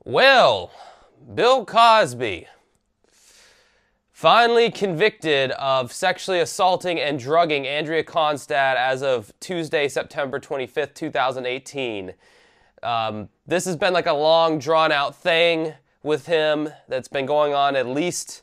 Well, Bill Cosby, finally convicted of sexually assaulting and drugging Andrea Constand as of Tuesday, September 25th, 2018. This has been like a long, drawn-out thing with him that's been going on at least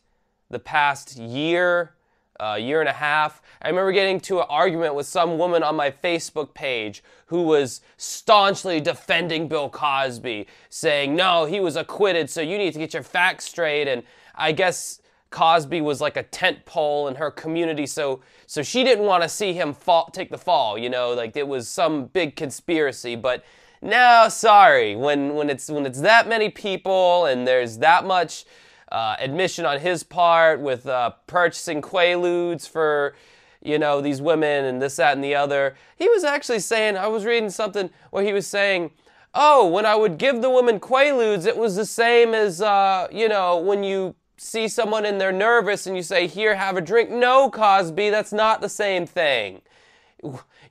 the past year and a half. I remember getting to an argument with some woman on my Facebook page who was staunchly defending Bill Cosby, saying, no, he was acquitted, so you need to get your facts straight. And I guess Cosby was like a tent pole in her community, so she didn't want to see him take the fall, you know, like it was some big conspiracy. But no, sorry, when it's that many people and there's that much admission on his part with purchasing Quaaludes for, you know, these women and this, that, and the other. He was actually saying, I was reading something where he was saying, oh, when I would give the women Quaaludes, it was the same as, you know, when you see someone and they're nervous and you say, here, have a drink. No, Cosby, that's not the same thing.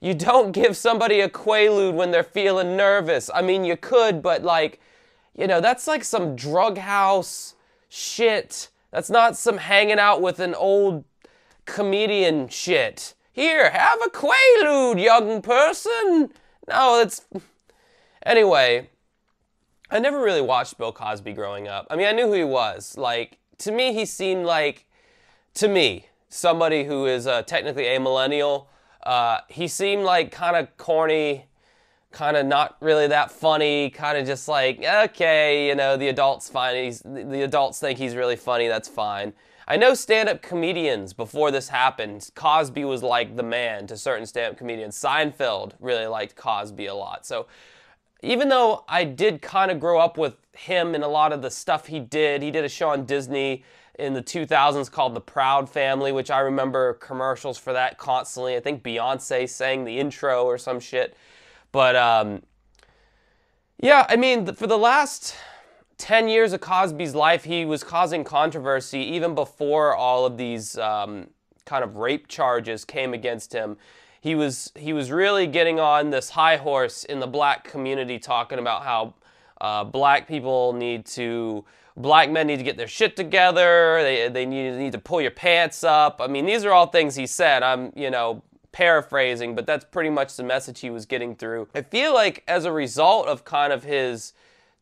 You don't give somebody a Quaalude when they're feeling nervous. I mean, you could, but like, you know, that's like some drug house shit. That's not some hanging out with an old comedian shit. Here, have a Quaalude, young person. No, that's... Anyway, I never really watched Bill Cosby growing up. I mean, I knew who he was. Like, to me, he seemed like, to me, somebody who is technically a millennial, he seemed like kind of corny, kind of not really that funny, kind of just like, okay, you know, the adults think he's really funny, that's fine. I know stand-up comedians, before this happened, Cosby was like the man to certain stand-up comedians. Seinfeld really liked Cosby a lot. So even though I did kind of grow up with him and a lot of the stuff he did a show on Disney in the 2000s called The Proud Family, which I remember commercials for that constantly. I think Beyonce sang the intro or some shit. But, yeah, I mean, for the last 10 years of Cosby's life, he was causing controversy even before all of these kind of rape charges came against him. He was really getting on this high horse in the black community, talking about how black men need to get their shit together, they need to pull your pants up. I mean, these are all things he said. I'm, you know, paraphrasing, but that's pretty much the message he was getting through. I feel like as a result of kind of his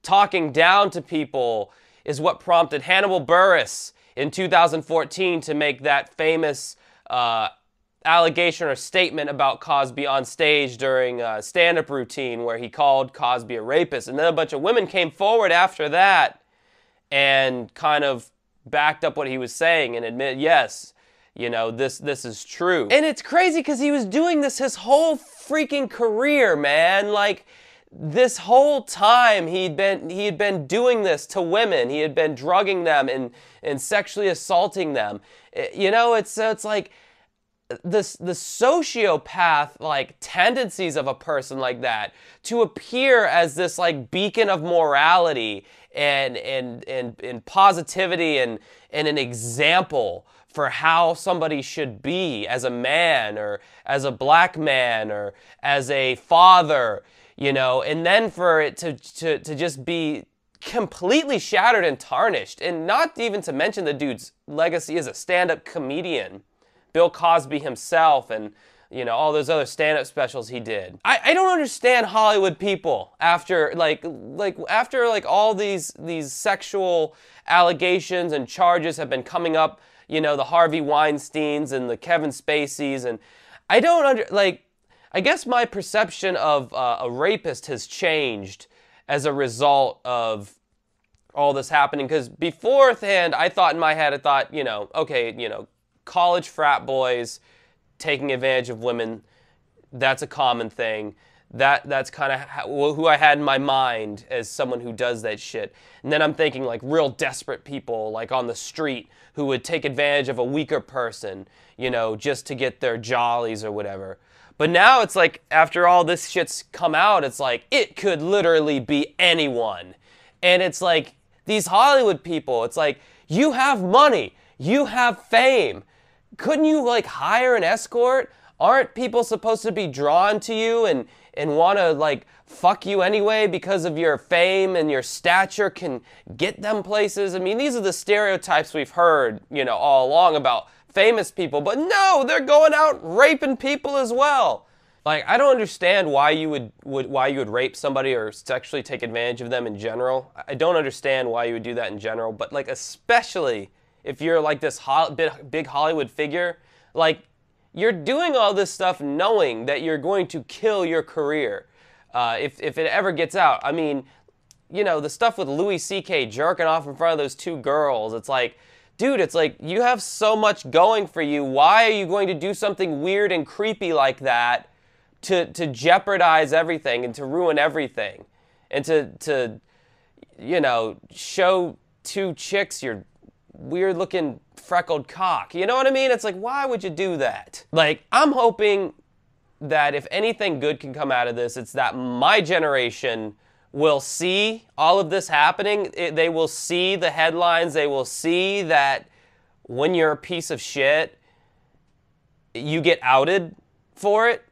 talking down to people is what prompted Hannibal Buress in 2014 to make that famous allegation or statement about Cosby on stage during a stand-up routine where he called Cosby a rapist. And then a bunch of women came forward after that and kind of backed up what he was saying and admitted, yes, you know, this is true. And it's crazy because he was doing this his whole freaking career, man. Like, this whole time he had been doing this to women. He had been drugging them and sexually assaulting them. You know, it's like the sociopath like tendencies of a person like that to appear as this like beacon of morality and positivity and an example for how somebody should be as a man or as a black man or as a father, you know, and then for it to just be completely shattered and tarnished, and not even to mention the dude's legacy as a stand-up comedian, Bill Cosby himself, and, you know, all those other stand-up specials he did. I don't understand Hollywood people after all these sexual allegations and charges have been coming up, you know, the Harvey Weinsteins and the Kevin Spaceys, and I guess my perception of a rapist has changed as a result of all this happening, because beforehand, I thought in my head, you know, okay, you know, college frat boys taking advantage of women, that's a common thing. That's kind of who I had in my mind as someone who does that shit. And then I'm thinking like real desperate people like on the street who would take advantage of a weaker person, you know, just to get their jollies or whatever. But now it's like, after all this shit's come out, it's like, it could literally be anyone. And it's like, these Hollywood people, it's like, you have money, you have fame. Couldn't you like hire an escort? Aren't people supposed to be drawn to you and want to like fuck you anyway because of your fame and your stature can get them places. I mean, these are the stereotypes we've heard, you know, all along about famous people, but no, they're going out raping people as well. Like, I don't understand why you would rape somebody or sexually take advantage of them in general. I don't understand why you would do that in general, but like especially if you're like this big Hollywood figure, like you're doing all this stuff knowing that you're going to kill your career if it ever gets out. I mean, you know, the stuff with Louis C.K. jerking off in front of those two girls, it's like, dude, it's like you have so much going for you. Why are you going to do something weird and creepy like that to jeopardize everything and to ruin everything and to you know, show two chicks your weird looking freckled cock? You know what I mean? It's like, why would you do that? Like, I'm hoping that if anything good can come out of this, it's that my generation will see all of this happening. They will see the headlines. They will see that when you're a piece of shit, you get outed for it.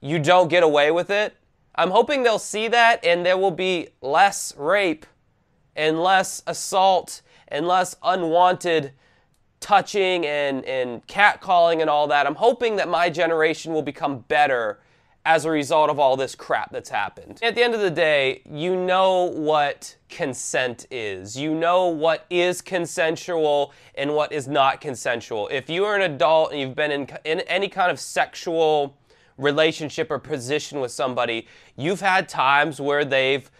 You don't get away with it. I'm hoping they'll see that and there will be less rape and less assault and less unwanted touching and catcalling and all that. I'm hoping that my generation will become better as a result of all this crap that's happened. At the end of the day, you know what consent is. You know what is consensual and what is not consensual. If you are an adult and you've been in any kind of sexual relationship or position with somebody, you've had times where they've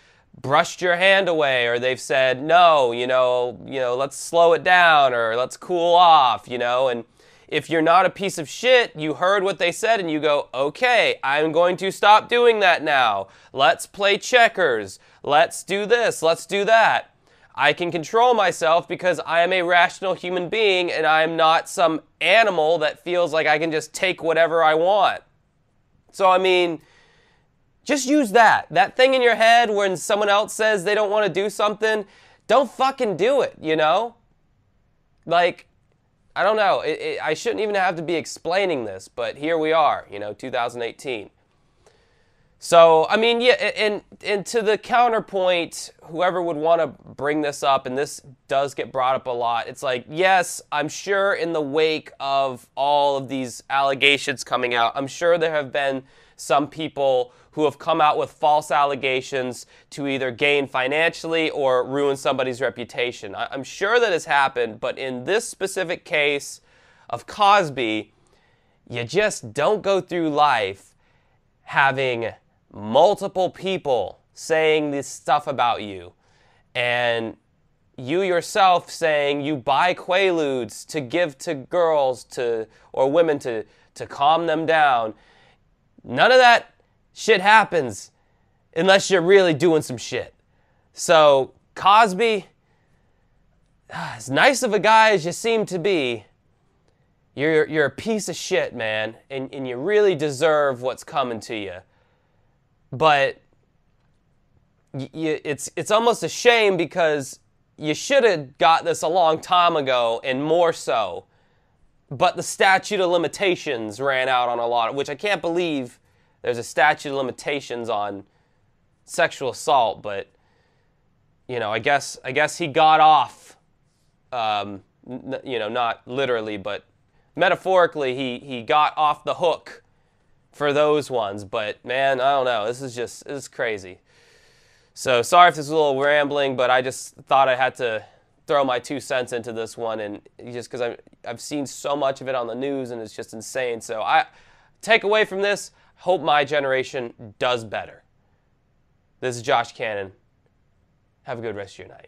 brushed your hand away, or they've said, no, you know, let's slow it down, or let's cool off, you know. And if you're not a piece of shit, you heard what they said and you go, okay, I'm going to stop doing that now. Let's play checkers. Let's do this. Let's do that. I can control myself because I am a rational human being and I am not some animal that feels like I can just take whatever I want. So, I mean, just use that. That thing in your head when someone else says they don't want to do something, don't fucking do it, you know? Like, I don't know. I shouldn't even have to be explaining this, but here we are, you know, 2018. So, I mean, yeah, and to the counterpoint, whoever would want to bring this up, and this does get brought up a lot, it's like, yes, I'm sure in the wake of all of these allegations coming out, I'm sure there have been some people who have come out with false allegations to either gain financially or ruin somebody's reputation. I'm sure that has happened, but in this specific case of Cosby, you just don't go through life having multiple people saying this stuff about you, and you yourself saying you buy Quaaludes to give to girls or women to calm them down. None of that shit happens unless you're really doing some shit. So, Cosby, as nice of a guy as you seem to be, you're a piece of shit, man, and you really deserve what's coming to you. But it's almost a shame because you should have got this a long time ago and more so. But the statute of limitations ran out on a lot, which I can't believe there's a statute of limitations on sexual assault. But, you know, I guess he got off, you know, not literally, but metaphorically, he got off the hook for those ones. But man, I don't know, this is crazy. So sorry if this was a little rambling, but I just thought I had to throw my 2 cents into this one, and just because I've seen so much of it on the news and it's just insane. So I take away from this, hope my generation does better. This is Josh Cannon. Have a good rest of your night.